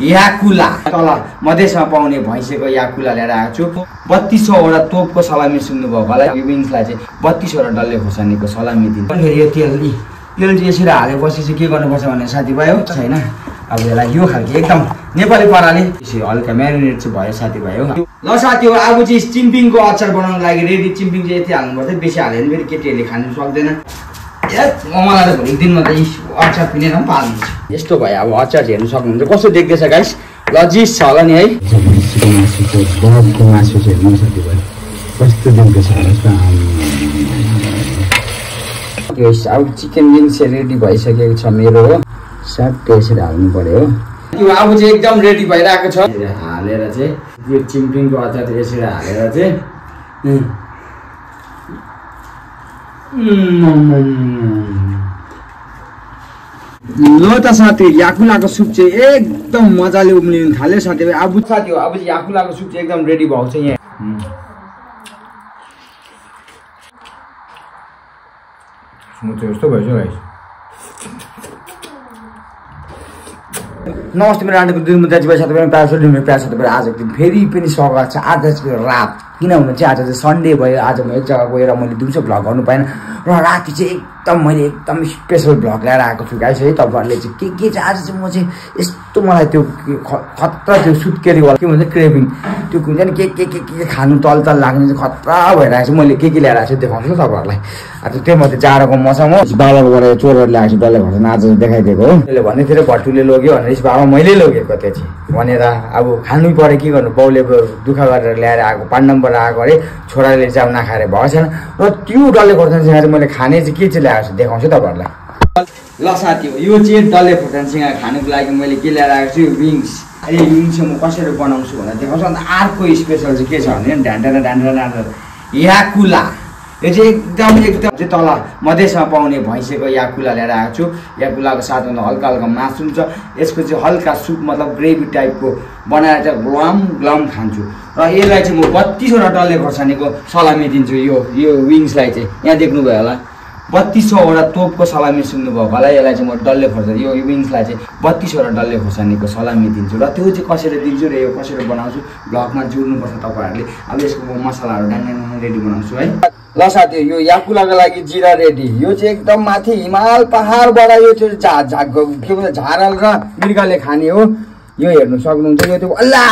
याकुला तल मधेसमा पाउने भैँसेको याकुला ल्याएर आएको छु। 3200वटा तोपको सलामी सुन्नुभयो होला। यो विङ्सलाई चाहिँ 3200वटा डल्ले खोर्सानीको सलामी दिन्छ। फेरि यो तेल चाहिँ यसरी हालेपछि चाहिँ के गर्नुपर्छ भने साथीभाइ हो छैन, अब यसलाई यो खालको एकदम नेपाली पाराले यसरी हल्का म्यारिनेट चाहिँ भयो साथीभाइ हो। ल साथी हो, अब चाहिँ चिम्पिङको अचार बनाउनको लागि रेडी। चिम्पिङ चाहिँ यति हाल्नुपर्छ, बेसी हाल्यो भने फेरि केटीहरूले खानु सक्दैन। मलाई त भोलिको दिनमा त अचार पिनेर पनि पाल्नुहुन्छ। यस्तो भयो अब अचार हेर्नु सक्नुहुन्छ कस्तो देख्दैछ गाइस, लजिज छ होला नि है। मासु चाहिँ हेर्नु साथीभाइ कस्तो देख्दैछ अब चिकन विङ्स रेडी भइसकेको छ मेरो हो। सबै यसरी हाल्नु पर्यो हो। यो अब चाहिँ एकदम रेडी भइरहेको छ। हालेर चाहिँ यो चिम्पिङको अचार यसरी हालेर चाहिँ ल त साथी, याकुलाको सुप चाहिँ एकदम मजाले उम्लिनु थाल्यो साथीभाइ। अब साथी हो, अब चाहिँ याकुलाको सुप चाहिँ एकदम रेडी भएको छ यहाँ। यस्तो भएछ गाइस। नमस्ते मेरो आन्टीको दुई मुद्दा दाजुभाइ साथीभाइ प्याज साथीभाइ आज दिन फेरि पनि स्वागत छ। आज चाहिँ रात किनभने चाहिँ आज चाहिँ सन्डे भयो। आज म एक जग्गा गएर मैले दिउँसो भ्लग गर्नु पाएन र राति चाहिँ एकदम मैले एकदम स्पेसल भ्लग ल्याएर आएको छु गाइस है। तपाईँहरूले चाहिँ के चाहिँ आज चाहिँ म चाहिँ यस्तो मलाई त्यो खतरा त्यो सुत्केरीवाला के भन्छ क्रेभिङ त्यो हुन्छ नि के खानु तल लाग्ने चाहिँ खतरा भइरहेको छ। मैले के ल्याएर आएको छु देखाउँछु तपाईँहरूलाई। आज त्यो मात्रै जाडोको मौसम हो। बाबाबाट चोरहरू ल्याएको छु डल्ले घरमा आज देखाइदिएको हो। त्यसले भन्दैथिएर भट्टुले लग्यो भनेर बाबा मैले लगेको त्यो चाहिँ भनेर अब खानु पऱ्यो के गर्नु। बाउले दुःख गरेर ल्याएर आएको 5 नम्बर आएको अरे छोराले चाहिँ नखाएर भएको छैन र त्यो डल्ले खोर्सानीसँग चाहिँ मैले खाने चाहिँ के चाहिँ ल्याएको छु देखाउँछु तपाईँहरूलाई। ल साथी हो, यो चाहिँ डल्ले खोर्सानीसँग खानुको लागि मैले के ल्याएर आएको छु विङ्स। यो विङ्स चाहिँ म कसरी बनाउँछु भनेर देखाउँछु। अन्त अर्को स्पेसल चाहिँ के छ भने ढाँटा याकुला। यो चाहिँ एकदम चाहिँ तल मधेसमा पाउने भैँसेको याकुला ल्याएर आएको छु। याकुलाको साथमा हल्का हल्का मासु हुन्छ। यसको चाहिँ हल्का सुप मतलब ग्रेभी टाइपको बनाएर चाहिँ ग्लम खान्छु र यसलाई चाहिँ म 3200वटा डल्ले खोर्सानीको सलामी दिन्छु। यो विङ्सलाई चाहिँ यहाँ देख्नुभयो होला 3200वटा तोपको सलामी सुन्नुभयो होला। यसलाई चाहिँ म डल्ले खोर्सानी यो विङ्सलाई चाहिँ 3200वटा डल्ले खोर्सानीको सलामी दिन्छु र त्यो चाहिँ कसरी दिन्छु र यो कसरी बनाउँछु भ्लगमा जोड्नुपर्छ तपाईँहरूले। अब यसको मसलाहरू डाङ रेडी बनाउँछु है। ल साथी यो याकुलाको लागि जिरा रेडी। यो चाहिँ एकदम माथि हिमाल पहाडबाट यो चाहिँ के भन्छ झारल र मृगले खाने हो। यो हेर्नु सक्नुहुन्छ। यो चाहिँ अल्ला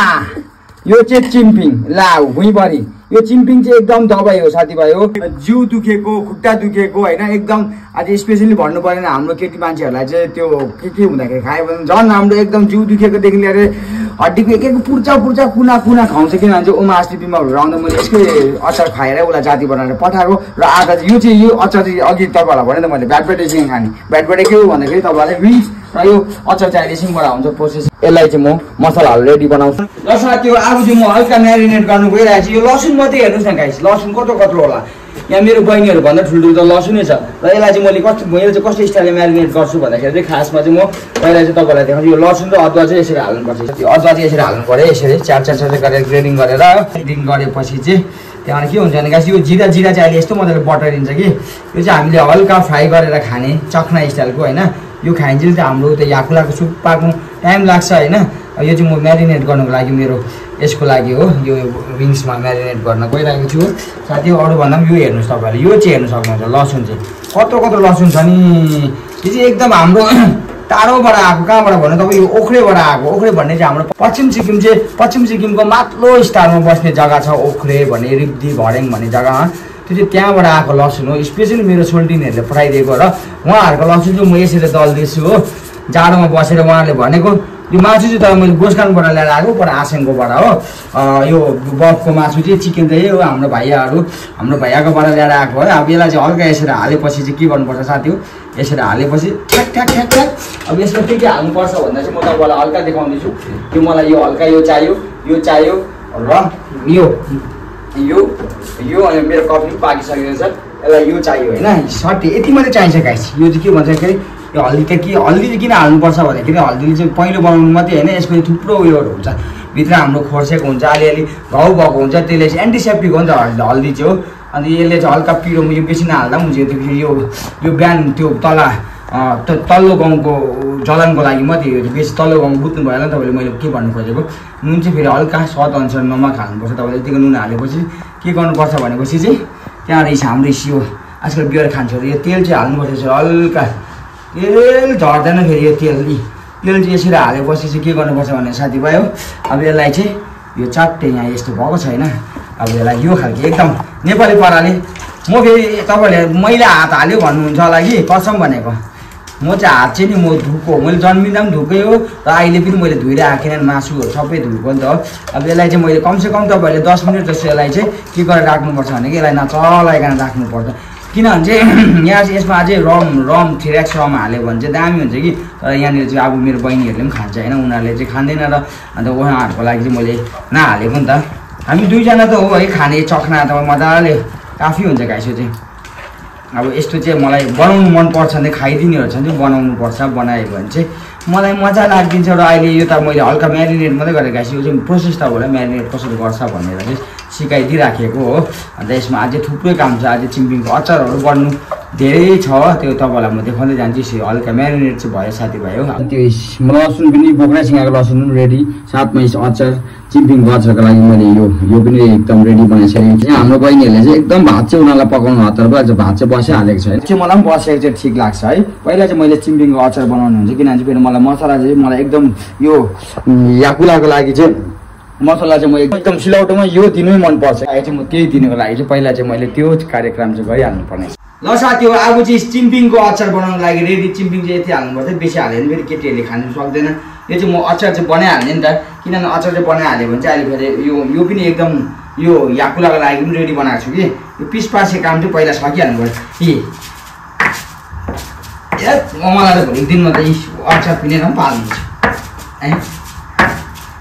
यो चाहिँ चिम्पिङ ला भुइँभरि। यो चिम्पिङ चाहिँ एकदम दबाई हो साथीभाइ हो। जिउ दुखेको खुट्टा दुखेको होइन एकदम आज स्पेसली भन्नु परेन हाम्रो केटी मान्छेहरूलाई चाहिँ त्यो के हुँदाखेरि खायो भने झन् हाम्रो एकदम जिउ दुखेकोदेखि लिएर हड्डीको एक पुर्चा कुना खुवाउँछ। किनभने चाहिँ उमा अस्ति बिमारहरू आउँदा मैले यसकै अचार खाएर उसलाई जाति बनाएर पठाएको र आज यो चाहिँ यो अचार चाहिँ अघि तपाईँहरूलाई भने त मैले ब्याटबाटैसँग खाने। ब्याटबाटै के हो भन्दाखेरि तपाईँलाई विङ्स र यो अचार चाहिँ अहिलेसँगबाट हुन्छ प्रोसेस। यसलाई चाहिँ म मसलाहरू रेडी बनाउँछु। ल साथी हो, अब चाहिँ म हल्का म्यारिनेट गर्नु गइरहेको छु। यो लसुन मात्रै हेर्नुहोस् न गाइस, लसुन कत्रो होला। यहाँ मेरो बहिनीहरू भन्दा ठुल्ठुलो त लसुनै छ र यसलाई चाहिँ मैले कस्तो स्टाइलले म्यारिनेट गर्छु भन्दाखेरि चाहिँ खासमा चाहिँ म पहिला चाहिँ तपाईँलाई देखाउँछु। यो लसुन र अदुवा चाहिँ यसरी हाल्नुपर्छ। यो अदुवा चाहिँ यसरी हाल्नु पऱ्यो। यसरी चार गरेर ग्रेडिङ गरेर ग्रेडिङ गरेपछि चाहिँ त्यहाँबाट के हुन्छ भने गाइस यो जिरा चाहिँ अहिले यस्तो मजाले बटरिन्छ कि यो चाहिँ हामीले हल्का फ्राई गरेर खाने चखना स्टाइलको होइन। यो खाइन्जेल चाहिँ हाम्रो त याकुलाको सुप पाक्नु टाइम लाग्छ होइन। यो चाहिँ म म्यारिनेट गर्नुको लागि मेरो यसको लागि हो। यो विङ्समा म्यारिनेट गर्न गइरहेको छु साथी। अरूभन्दा पनि यो हेर्नुहोस् तपाईँहरूले, यो चाहिँ हेर्नु सक्नुहुन्छ लसुन चाहिँ कत्रो लसुन छ नि। यो चाहिँ एकदम हाम्रो टाढोबाट आएको। कहाँबाट भन्नु तपाईँ यो ओख्रेबाट आएको। ओख्रे भन्ने चाहिँ हाम्रो पश्चिम सिक्किमको माथिल्लो स्तरमा बस्ने जग्गा छ ओख्रे भन्ने, रिब्दी भरेङ भन्ने जग्गामा। त्यो चाहिँ त्यहाँबाट आएको लसुन हो। स्पेसली मेरो सोल्टिनहरूले पठाइदिएको र उहाँहरूको लसुन चाहिँ म यसरी दल्दैछु हो। जाडोमा बसेर उहाँहरूले भनेको यो मासु चाहिँ तर मैले गोसखानबाट ल्याएर आएको पर आसेङकोबाट हो। यो बफको मासु चाहिँ चिकन चाहिँ हो हाम्रो भैयाकोबाट ल्याएर आएको है। अब यसलाई चाहिँ हल्का यसरी हालेपछि चाहिँ के गर्नुपर्छ साथी हो, यसरी हालेपछि ठ्याक। अब यसमा के हाल्नुपर्छ भन्दा चाहिँ म तपाईँलाई हल्का देखाउँदैछु। कि मलाई यो हल्का यो चाहियो र यो अनि मेरो कफी पाकिसकेको छ। यसलाई यो चाहियो होइन सट्टी यति मात्रै चाहिन्छ गाइस। यो चाहिँ के भन्दाखेरि यो हल्दी चाहिँ किन हाल्नुपर्छ भन्दाखेरि हल्दीले चाहिँ पहिलो बनाउनु मात्रै होइन, यसको थुप्रो उयोहरू हुन्छ। भित्र हाम्रो खोर्सेको हुन्छ, अलिअलि घाउ भएको हुन्छ, त्यसले चाहिँ एन्टिसेप्टिक हुन्छ हल्दी चाहिँ हो। अनि यसले चाहिँ हल्का पिरो यो बेसी नहाल्दा पनि हुन्छ। यो बिहान त्यो तल तल्लो गाउँको जलनको लागि मात्रै यो बेसी तल्लो गाउँ बुझ्नु भएन तपाईँले मैले के भन्नु खोजेको नुन चाहिँ फेरि हल्का स्वाद अनुसार नमक हाल्नुपर्छ तपाईँले यतिको नुन हालेपछि के गर्नुपर्छ भनेपछि चाहिँ त्यहाँ रहेछ हाम्रो यो आजकल बियर खान्छ यो तेल चाहिँ हाल्नुपर्छ हल्का तेल झर्दैन फेरि यो तेल चाहिँ यसरी हालेपछि चाहिँ के गर्नुपर्छ भने साथीभाइ हो अब यसलाई चाहिँ यो चाट्टै यहाँ यस्तो भएको छैन अब यसलाई यो खालको एकदम नेपाली पाराले म फेरि तपाईँहरूले मैले हात हाल्यो भन्नुहुन्छ होला कि कसम भनेको म चाहिँ हात चाहिँ नि म धुएको मैले जन्मिँदा पनि धुएकै हो र अहिले पनि मैले धुएर आएन मासुहरू सबै धुएको नि त हो अब यसलाई चाहिँ मैले कमसेकम तपाईँहरूले 10 मिनट जस्तो यसलाई चाहिँ के गरेर राख्नुपर्छ भने कि यसलाई नचलाइकन राख्नुपर्छ किनभने चाहिँ यहाँ चाहिँ यसमा अझै रम 3x रम हाल्यो भने चाहिँ दामी हुन्छ कि तर यहाँनिर चाहिँ अब मेरो बहिनीहरूले पनि खान्छ होइन उनीहरूले चाहिँ खाँदैन र अन्त उहाँहरूको लागि चाहिँ मैले नहालेको नि त हामी दुईजना त हो है खाने चखना त मजाले काफी हुन्छ गाइस यो चाहिँ अब यस्तो चाहिँ मलाई बनाउनु मनपर्छ भने खाइदिनेहरू छ नि बनाउनुपर्छ बनायो भने चाहिँ मलाई मजा लाग्दिन्छ र अहिले यो त मैले हल्का म्यारिनेट मात्रै गरेर गाइस यो चाहिँ प्रोसेस त होला म्यारिनेट कसरी गर्छ भनेर चाहिँ सिकाइदिइराखेको हो अन्त यसमा अझै थुप्रै काम छ अझै चिम्पिङको अचारहरू गर्नु धेरै छ त्यो तपाईँलाई म देखाउँदै जान्छु हल्का म्यारिनेट चाहिँ भयो साथीभाइ हो त्यो लसुन पनि बोक्रासिँगाको लसुन पनि रेडी साथमा अचार चिम्पिङको अचारको लागि मैले यो पनि एकदम रेडी बनाइसकेको छु हाम्रो बहिनीहरूले चाहिँ एकदम भात चाहिँ उनीहरूलाई पकाउनु हतार भयो भात चाहिँ बसिहालेको छ चाहिँ मलाई पनि बसेको चाहिँ ठिक लाग्छ है पहिला चाहिँ मैले चिम्पिङको अचार बनाउनु हुन्छ किनभने फेरि मलाई मसला चाहिँ मलाई एकदम यो याकुलाको लागि चाहिँ मसला चाहिँ म एकदम सिलौटोमा यो दिनै मनपर्छ चाहिँ म त्यही दिनको लागि चाहिँ पहिला चाहिँ मैले त्यो कार्यक्रम चाहिँ गरिहाल्नु पर्ने ल साथी हो अब चाहिँ चिम्पिङको अचार बनाउनुको लागि रेडी चिम्पिङ चाहिँ यति हाल्नुपर्छ बेसी हाल्यो भने फेरि केटीहरूले खानु सक्दैन यो चाहिँ म अचार चाहिँ बनाइहाल्ने नि त किनभने अचार चाहिँ बनाइहाल्यो भने चाहिँ अहिले फेरि यो पनि एकदम यो याकुलाको लागि पनि रेडी बनाएको छु कि यो पिस पासे काम चाहिँ पहिला सकिहाल्नु पर्छ मलाई त भोलिको दिनमा त अचार पिनेर पनि पाल्नुहुन्छ है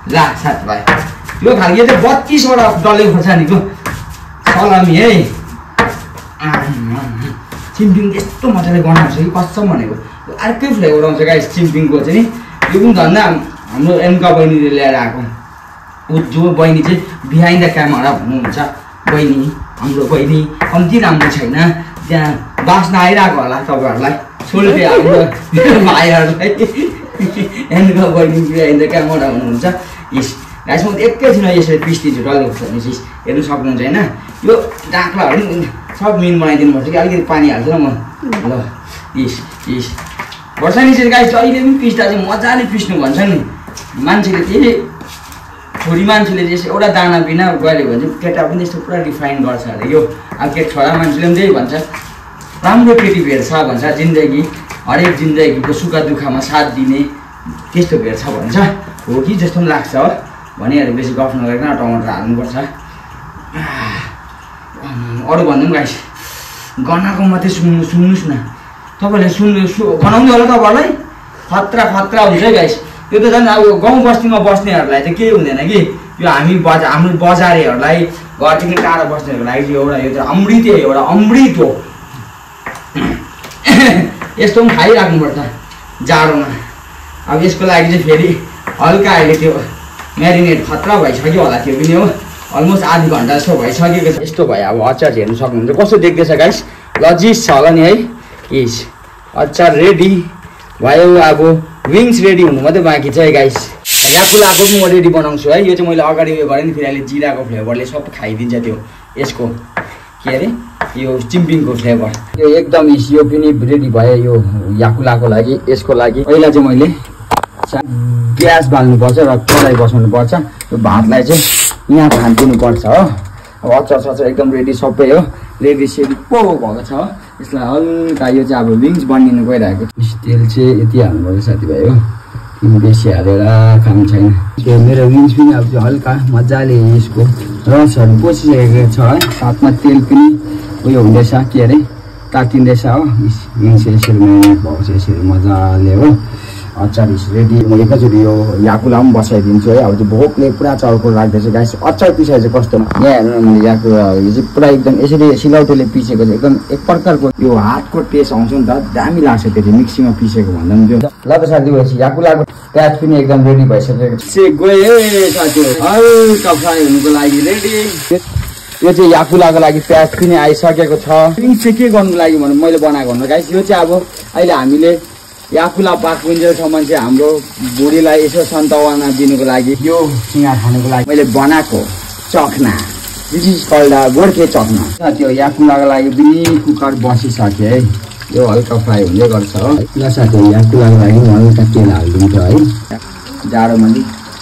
ल साथीभाइ यो खालको चाहिँ 32वटा डल्ले खोर्सानीको सलामी है चिम्पिङ यस्तो मजाले बनाउँछ कि कसम भनेको अर्कै फ्लेभर आउँछ गाइस चिम्पिङको चाहिँ यो पनि धन्दा हाम्रो एमका बहिनीले ल्याएर आएको ऊ जो बहिनी चाहिँ बिहाइन्ड द क्यामेरा भन्नुहुन्छ बहिनी हाम्रो बहिनी कम्ती राम्रो छैन त्यहाँ बास्न आइरहेको होला तपाईँहरूलाई सोल्टे हाम्रो भाइहरूलाई एमका बहिनी बिहाइन्ड द क्यामेरा हुनुहुन्छ यस गाइस म एकैछिन यसरी पिस्दिन्छु डल्ले खोर्सानी चिज हेर्नु सक्नुहुन्छ होइन यो डाक्लाहरू पनि सब मिन बनाइदिनुपर्छ कि अलिकति पानी हाल्छु र म ल इस खोर्सानी चाहिँ गाइस अहिले पनि पिस्दा चाहिँ मजाले पिस्नु भन्छ नि मान्छेले त्यही छोरी मान्छेले चाहिँ एउटा दाना बिना गऱ्यो भने चाहिँ केटा पनि यस्तो पुरा रिफाइन गर्छ अरे यो अब के छोरा मान्छेले पनि त्यही भन्छ राम्रो केटी भेट्छ भन्छ जिन्दगी हरेक जिन्दगीको सुख दुःखमा साथ दिने त्यस्तो भेट्छ भन्छ हो कि जस्तो पनि लाग्छ हो भनिहाल्यो बेसी गफ नगरिकन टमाटर हाल्नुपर्छ अरू भन्दा पनि गाइस गनाको मात्रै सुन्नुहोस् न तपाईँहरूले गनाउने होला तपाईँहरूलाई खतरा हुन्छ है गाइस त्यो त झन् अब गाउँ बस्तीमा बस्नेहरूलाई चाहिँ केही हुँदैन कि यो हामी हाम्रो बजारेहरूलाई घरदेखि टाढा बस्नेहरूको लागि चाहिँ यो त अमृत हो यस्तो पनि खाइराख्नुपर्छ जाडोमा अब यसको लागि चाहिँ फेरि हल्का अहिले त्यो म्यारिनेट खतरा भइसक्यो होला त्यो पनि हो अलमोस्ट आधी घन्टा जस्तो भइसकेको छ यस्तो भयो अब अचार हेर्नु सक्नुहुन्छ कस्तो देख्दैछ गाइस लजिज छ होला नि है इस अचार रेडी भयो अब विङ्स रेडी हुनु मात्रै बाँकी छ है गाइस याकुलाको पनि म रेडी बनाउँछु है यो चाहिँ मैले अगाडि उयो गरेँ नि फेरि अहिले जिराको फ्लेभरले सब खाइदिन्छ त्यो यसको के अरे यो चिम्पिङको फ्लेभर यो एकदम यो पनि रेडी भयो यो याकुलाको लागि यसको लागि पहिला चाहिँ मैले ग्यास बाल्नुपर्छ र कराई बसाउनुपर्छ यो भातलाई चाहिँ यहाँ खानिदिनुपर्छ हो अब अचार सचार एकदम रेडी सबै हो रेडी सेडी पो भएको छ हो यसलाई हल्का यो चाहिँ अब विङ्स बनिनु गइरहेको तेल चाहिँ यति हाल्नुपर्छ साथीभाइ हो तिमी बेसी हालेर काम छैन त्यो मेरो विङ्स पनि अब चाहिँ हल्का मजाले यसको रसहरू पसिसकेको छ है साथमा तेल पनि उयो हुँदैछ के अरे तातिँदैछ हो विङ्स यसरी म्यारिनेट भएको छ यसरी मजाले हो अचार रेडी म एकैचोटि यो याकुला पनि बसाइदिन्छु है अब त्यो भोकले पुरा चर्को राख्दैछ गाइस अचार पिसाइ चाहिँ कस्तो यहाँ हेर्नु मैले याकुला यो चाहिँ पुरा एकदम यसरी सिलौटोले पिसेको चाहिँ एकदम एक प्रकारको यो हातको टेस्ट आउँछ नि त दामी लाग्छ त्यो चाहिँ मिक्सीमा पिसेको भन्दा पनि त्यो ल त साथी भएपछि याकुलाको प्याज पनि एकदम रेडी भइसकेको छ गयो साथी हल्का फ्राई हुनुको लागि रेडी यो चाहिँ याकुलाको लागि प्याज पनि आइसकेको छ विङ्स चाहिँ के गर्नुको लागि भने मैले बनाएको हुनु गाइस यो चाहिँ अब अहिले हामीले याकुला पाक्विन्जेलसम्म चाहिँ हाम्रो बुढीलाई यसो सन्तवना दिनुको लागि यो सिँगा खानुको लागि मैले बनाएको चखना दिस इज कल्ड गोर्खे चखना। त्यो याकुलाको लागि पनि कुकर बसिसक्यो है, यो हल्का फ्राई हुँदै गर्छ हो। ल साथीहरू याकुलाको लागि हल्का तेल हालिदिन्छ है। जाडोमा नि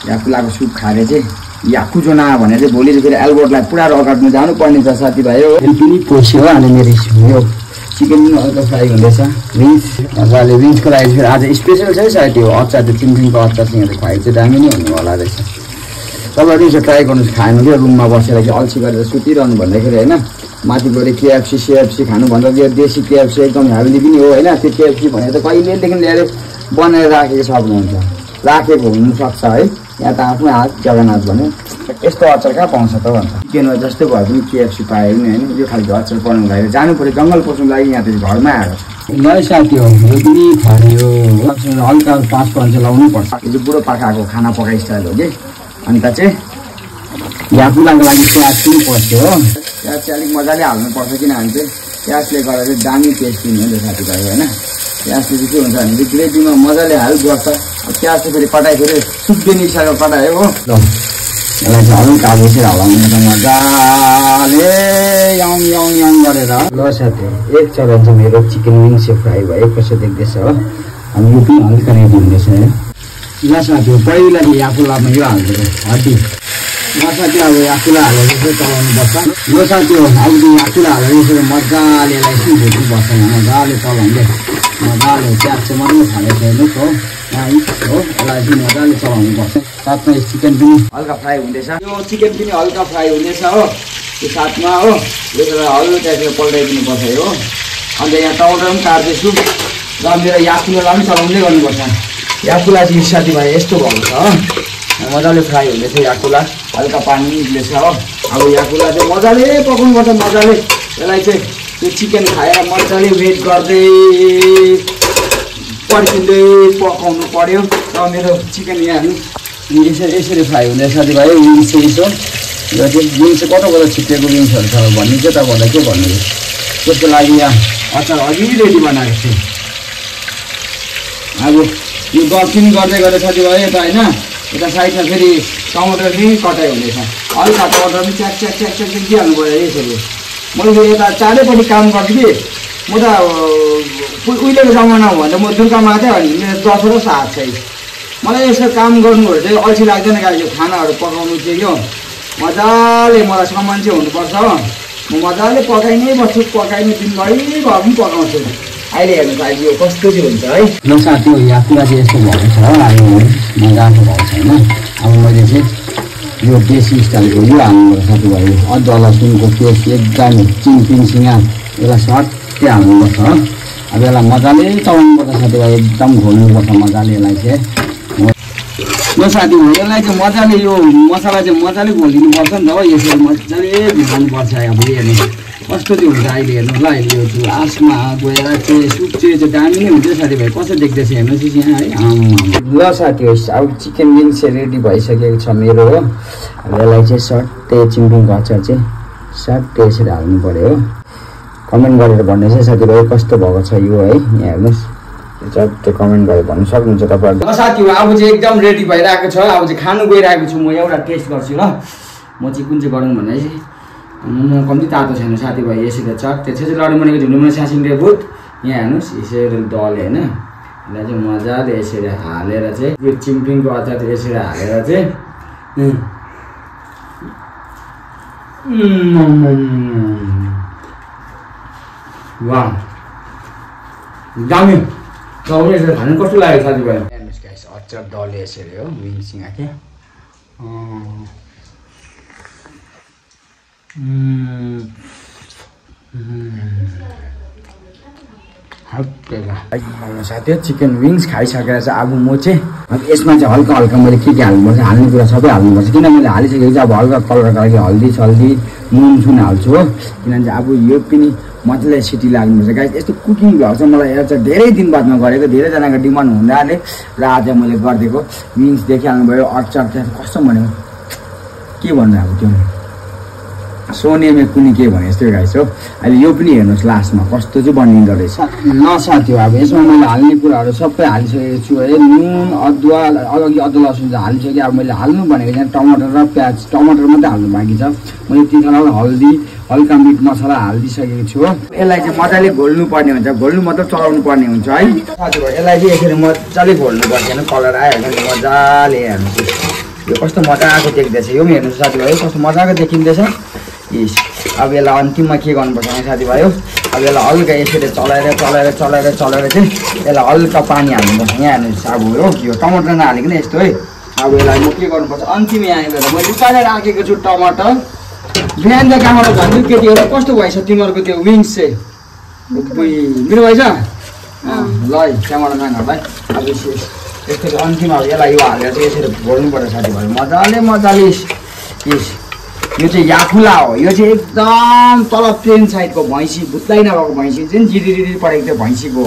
याकुलाको सुप खाएर चाहिँ याकुजोना भनेर चाहिँ भोलि फेरि एल्बर्टलाई पुरा रगड्नु जानुपर्ने छ साथीभाइ हो। फेरि पनि पोस्यो हो अनि मेरो यो चिकन पनि हल्का फ्राई हुँदैछ। विन्स मजाले विन्सको लागि फेरि आज स्पेसल छ सायद त्यो अचार त्यो चिमचिमको अचारसँग खुवाइ चाहिँ दामी नै हुनु होला रहेछ। तपाईँहरू यसो ट्राई गर्नुहोस्, खाएन क्या रुममा बसेर कि अल्छी गरेर सुतिरहनु भन्दाखेरि होइन, माथि गएर केएफसी सिएफसी खानु भन्दा त्यो देशी केएफसी एकदम हेल्दी पनि हो होइन। त्यो केएफसी भनेर त कहिलेदेखि ल्याएर बनाएर राखेको सक्नुहुन्छ, राखेको हुनसक्छ है। यहाँ त आफ्नो हात जगन्नाथ भन्यो यस्तो अचार कहाँ पाउँछ त भन्छ। चिकनमा जस्तै भए पनि केएफसी पाए पनि होइन, यो खालको अचार बनाउनु लागि जानु पऱ्यो जङ्गल पस्नुको लागि। यहाँ त घरमै आएको छ। नयाँ साथी हो यो पनि खऱ्यो हल्का 5 पन्च लाउनु पर्छ। यो बुढो पाकाको खाना पकाइ स्टाइल हो कि। अन्त चाहिँ याकुलाको लागि प्याज पनि पर्छ हो। प्याज चाहिँ अलिक मजाले हाल्नुपर्छ किनभने चाहिँ प्याजले गर्दा चाहिँ दामी टेस्ट दिने हो नि त साथीभाइ होइन। प्याजले चाहिँ के हुन्छ भने चाहिँ ग्रेभीमा मजाले हेल्प गर्छ। प्याज चाहिँ फेरि कटाइ फेरि सुक्ने इच्छाको कटायो हो। यसलाई चाहिँ हल्का बेसी हलाउनु त मजाले यङ यङ यङ गरेर। ल साथीहरू एक चरण चाहिँ मेरो चिकन विङ्स फ्राई भयो, कसो देख्दैछ हो। अनि यो पनि हल्का रेडी हुँदैछ है। ल साथीहरू पहिला चाहिँ याकुलामा यो हाल्दैन हड्डी साथी अब याकुला हालेर चाहिँ चलाउनुपर्छ। यो साथी हो अब त्यो याकुला हालेर यसरी मजाले यसलाई यसो भुट्नुपर्छ। मजाले चलाउँदै मजाले प्याज चाहिँ मजाले खाँदैछ हेर्नुहोस् हो। हो यसलाई चाहिँ मजाले चलाउनुपर्छ। साथमा चिकन पनि हल्का फ्राई हुँदैछ, यो चिकन पनि हल्का फ्राई हुँदैछ हो त्यो साथमा हो। यो हल्का यसरी पल्टाइदिनुपर्छ हो। अन्त यहाँ टमाटर पनि काट्दैछु र मेरो याकुलालाई पनि चलाउँदै गर्नुपर्छ। याकुला चाहिँ साथीभाइ यस्तो भएको छ हो, मजाले फ्राई हुँदैछ याकुला, हल्का पानी निस्केछ हो। अब याकुला चाहिँ मजाले पकाउनुपर्छ। मजाले यसलाई चाहिँ त्यो चिकन खाएर मजाले वेट गर्दै पर्खिँदै पकाउनु पर्यो। र मेरो चिकन यहाँ यसरी फ्राई हुँदैछ साथीभाइ। विङ्स चाहिँ यसो र त्यो विङ्स चाहिँ कता छिप्पिएको विङ्सहरू छ भन्ने चाहिँ तपाईँहरूलाई के भन्नु। त्यसको लागि यहाँ अचार अघि रेडी बनाएको छु। अब यो गफिन गर्दै गर्दै साथीभाइ यता होइन, यता साइडमा फेरि टमाटर पनि कटाइ हुँदैछ। हल्का टमाटर पनि च्याक च्याक च्याक च्याक दिइहाल्नु पऱ्यो यसरी। मैले फेरि यता चारैपट्टि काम गर्थेँ कि म त उहिलेको जमाना हो भन्दा म दुर्गामा थिएँ अनि मेरो 10 वर्ष हात छ। मलाई यसो काम गर्नुहरू चाहिँ अल्छी लाग्दैन क्या। यो खानाहरू पकाउनु चाहिँ यो मजाले मलाई सामान चाहिँ हुनुपर्छ हो। म मजाले पकाइ नै बस्छु, पकाइ नै दिनभरि भए पनि पकाउँछु। अहिले हेर्नु त अहिले यो कस्तो चाहिँ हुन्छ है। ल साथी हो याकुला चाहिँ यस्तो भएको छ अहिले मजाको भएको छ होइन। अब मैले चाहिँ यो देशी स्टाइलको यो हाल्नुपर्छ साथीभाइ। अदुवा लसुनको पेस्ट एकदम चिङपिङसँग यसलाई सट्टै हाल्नुपर्छ हो। अब यसलाई मजाले चलाउनुपर्छ साथीभाइ, एकदम घोल्नुपर्छ मजाले यसलाई चाहिँ। यो साथी हो यसलाई चाहिँ मजाले यो मसला चाहिँ मजाले घोलिदिनुपर्छ नि त हो। यसरी मजाले भिजाउनुपर्छ। अब हेर्नु कस्तो चाहिँ हुन्छ अहिले हेर्नु ल। अहिले यो लास्टमा गएर चाहिँ सुप चाहिँ दामी नै हुन्छ साथीभाइ। कसो देख्दैछ हेर्नुहोस् यहाँ है। ल साथी होस् अब चिकन विङ्स चाहिँ रेडी भइसकेको छ मेरो हो। अब यसलाई चाहिँ सट्टै चिम्पिङको अचार चाहिँ सट्टै यसरी हाल्नु पऱ्यो हो। कमेन्ट गरेर भन्नुहोस् है साथीभाइ कस्तो भएको छ यो है। यहाँ हेर्नुहोस् सट्टै कमेन्ट गरेर भन्नु सक्नुहुन्छ तपाईँहरूले। साथी हो अब चाहिँ एकदम रेडी भइरहेको छ। अब चाहिँ खानु गइरहेको छु म। एउटा टेस्ट गर्छु ल म चाहिँ कुन चाहिँ गरौँ भन्दा चाहिँ म कम्ती तातो छैन साथीभाइ। यसरी चट्टै चाहिँ लडी मनेको झुन्डुमा सासिङले भुट यहाँ हेर्नुहोस् यसरी दल होइन। यसलाई चाहिँ मजाले यसरी हालेर चाहिँ यो चिम्पिङको अचार यसरी हालेर चाहिँ वाह दामी। तपाईँले यसरी खानु कस्तो लाग्यो साथीभाइ। हेर्नुहोस् गाइस अचार दले यसरी हो विङसँग के साथी चिकन विङ्स खाइसकेर चाहिँ अब म चाहिँ अब यसमा चाहिँ हल्का हल्का मैले के हाल्नुपर्छ हाल्ने कुरा सबै हाल्नुपर्छ। किन मैले हालिसकेको चाहिँ अब हल्का कलरको लागि हल्दी सल्दी नुन सुन हाल्छु हो। किनभने चाहिँ अब यो पनि मजाले सिटी लाग्नुपर्छ गाइस। यस्तो कुकिङ भ्लग चाहिँ मलाई यहाँ चाहिँ धेरै दिन बादमा गरेको, धेरैजनाको डिमान्ड हुँदाले र आज मैले गरिदिएको। विङ्स देखिहाल्नु भयो, अचार चाहिँ कस्तो भन्यो के भन्नु अब त्यो सोनेमे कुनी के भने जस्तो गाइस हो अहिले यो पनि हेर्नुहोस् लास्टमा कस्तो चाहिँ बनिँदो रहेछ ल साथी हो अब यसमा मैले हाल्ने कुराहरू सबै हालिसकेको छु है नुन अदुवा अलग्गै अदुवा लसुन चाहिँ हालिसकेँ अब मैले हाल्नु भनेको चाहिँ टमाटर र प्याज टमाटर मात्रै हाल्नु बाँकी छ मैले तिनीहरूलाई हल्दी हल्का मिट मसला हालिदिइसकेको छु यसलाई चाहिँ मजाले घोल्नु पर्ने हुन्छ घोल्नु मतलब चलाउनु पर्ने हुन्छ है साथीहरू यसलाई चाहिँ यसरी मजाले घोल्नु पर्छ होइन कलर आइहाल्छ मजाले हेर्नुहोस् यो कस्तो मजाको देख्दैछ यो पनि हेर्नुहोस् साथीभाइ कस्तो मजाको देखिँदैछ यस अब यसलाई अन्तिममा के गर्नुपर्छ भने साथीभाइ अब यसलाई हल्का यसरी चलाएर चाहिँ यसलाई हल्का पानी हाल्नुपर्छ यहाँ हेर्नुहोस् अब हो यो टमाटर नहालेको नै यस्तो है अब यसलाई म के गर्नुपर्छ अन्तिम यहाँ आएर मैले उकालेर राखेको छु टमाटर बिहान त कहाँबाट भन्नु केटीहरू कस्तो भएछ तिमीहरूको त्यो विङ्स चाहिँ मेरो भएछ ल त्यहाँबाट नानीहरूलाई अब यसरी अन्तिम अब यसलाई यो हालेर चाहिँ यसरी घोल्नुपर्छ साथीभाइ मजाले यस यो चाहिँ याकुला हो यो चाहिँ एकदम तल प्लेन साइडको भैँसी भुत्लै नभएको भैँसी चाहिँ जिरिरी परेको थियो भैँसीको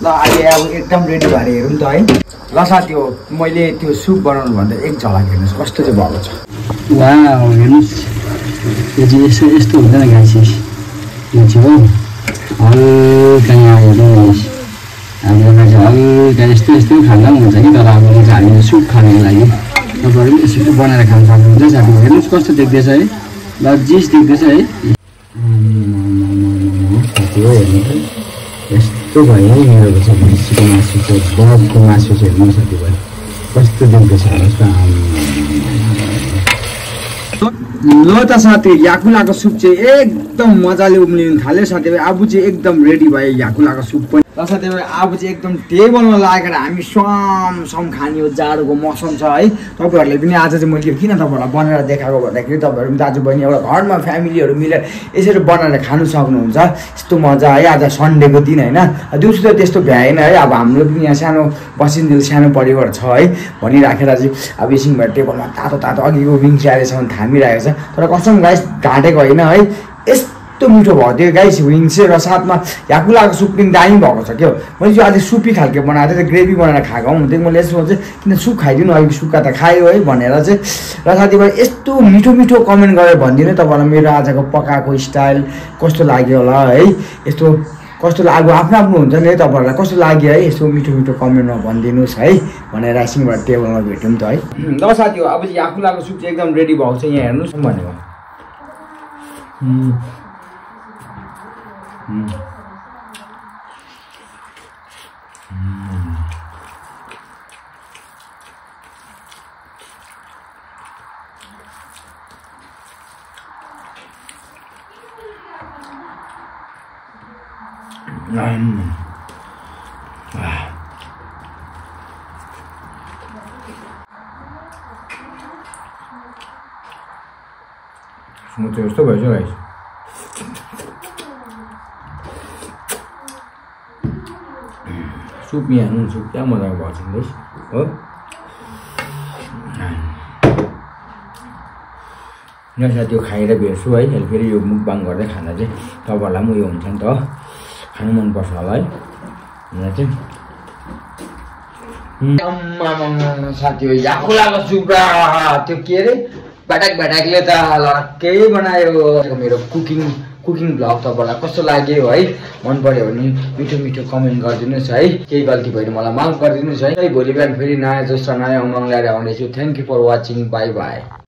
ल अहिले अब एकदम रेडी भएर हेरौँ त है ल साथी हो मैले त्यो सुप बनाउनु भन्दा एक झलक हेर्नुहोस् कस्तो चाहिँ भएको छ वा हेर्नुहोस् यो चाहिँ यस्तो हुँदैन गाइस यो चाहिँ हो हल्का यहाँ हेर्नुहोस् अब यसलाई चाहिँ हल्का यस्तो खाँदा पनि हुन्छ कि तर अब म चाहिँ हामीले सुप खानुको लागि तपाईँहरू पनि यसरी बनाएर खान सक्नुहुन्छ साथी हेर्नुहोस् कस्तो देख्दैछ है लजिस देख्दैछ है साथी हो हेर्नु त यस्तो भयो है मेरो चाहिँ भैँसीको मासु चाहिँ बगको मासु चाहिँ हेर्नु साथीभाइ कस्तो देख्दैछ हेर्नुहोस् ल त साथी याकुलाको सुप चाहिँ एकदम मजाले उम्लिनु थाल्यो साथीभाइ अब चाहिँ एकदम रेडी भयो याकुलाको सुप पनि र साथीभाइ अब चाहिँ एकदम टेबलमा लागेर हामी सम खाने हो जाडोको मौसम छ है तपाईँहरूले पनि आज चाहिँ मैले किन तपाईँहरूलाई बनाएर देखाएको भन्दाखेरि तपाईँहरू पनि दाजुबहिनी एउटा घरमा फ्यामिलीहरू मिलेर यसरी बनाएर खानु सक्नुहुन्छ यस्तो मजा है आज सन्डेको दिन होइन दिउँसो त त्यस्तो भ्याएन है अब हाम्रो पनि यहाँ सानो बसिन्जेल सानो परिवार छ है भनिराखेर चाहिँ अब एकछिनबाट टेबलमा तातो अघिको विङ्स अहिलेसम्म थामिरहेको छ तर कसम गाइस ढाँटेको होइन है यस्तो मिठो भयो त्यो गाइस विङ्स र साथमा याकुलाको सुप पनि दामी भएको छ क्या मैले चाहिँ आज सुपी खालको बनाएको थिएँ ग्रेभी बनाएर खाएको हुन्थ्यो मैले यसो चाहिँ किन सुप खाइदिनु अघि सुक्खा त खायो है भनेर चाहिँ र साथीभाइ यस्तो मिठो कमेन्ट गरेर भनिदिनु तपाईँलाई मेरो आजको पकाएको स्टाइल कस्तो लाग्यो होला है यस्तो कस्तो लाग्यो आफ्नो हुन्छ नि है तपाईँहरूलाई कस्तो लाग्यो है यस्तो मिठो कमेन्टमा भनिदिनुहोस् है भनेर एकछिनबाट टेबलमा भेटौँ त है ल साथी हो अब चाहिँ याकुलाको सुप चाहिँ एकदम रेडी भएको छ यहाँ हेर्नुहोस् भनेको Смотри, что возьмешь? Sup यहाँ सुप क्या मजाको भएको छ नि हो यहाँ त्यो खाएर भेट्छु है अहिले फेरि यो मुकबाङ गर्दै खाँदा चाहिँ तपाईँहरूलाई पनि उयो हुन्छ नि त खानु मनपर्छ होला है यहाँ चाहिँ साथी हो याकुलाको सुप र त्यो के अरे भ्याटाकले त लक्कै बनायो मेरो कुकिङ भ्लग तपाईँलाई कस्तो लाग्यो है मन पर्यो भने मिठो कमेन्ट गरिदिनुहोस् है केही गल्ती भयो भने मलाई माफ गरिदिनुहोस् है भोलि बिहान फेरि नयाँ जस्तो नयाँ उमङ्ग लिएर आउनेछु thank you for watching bye by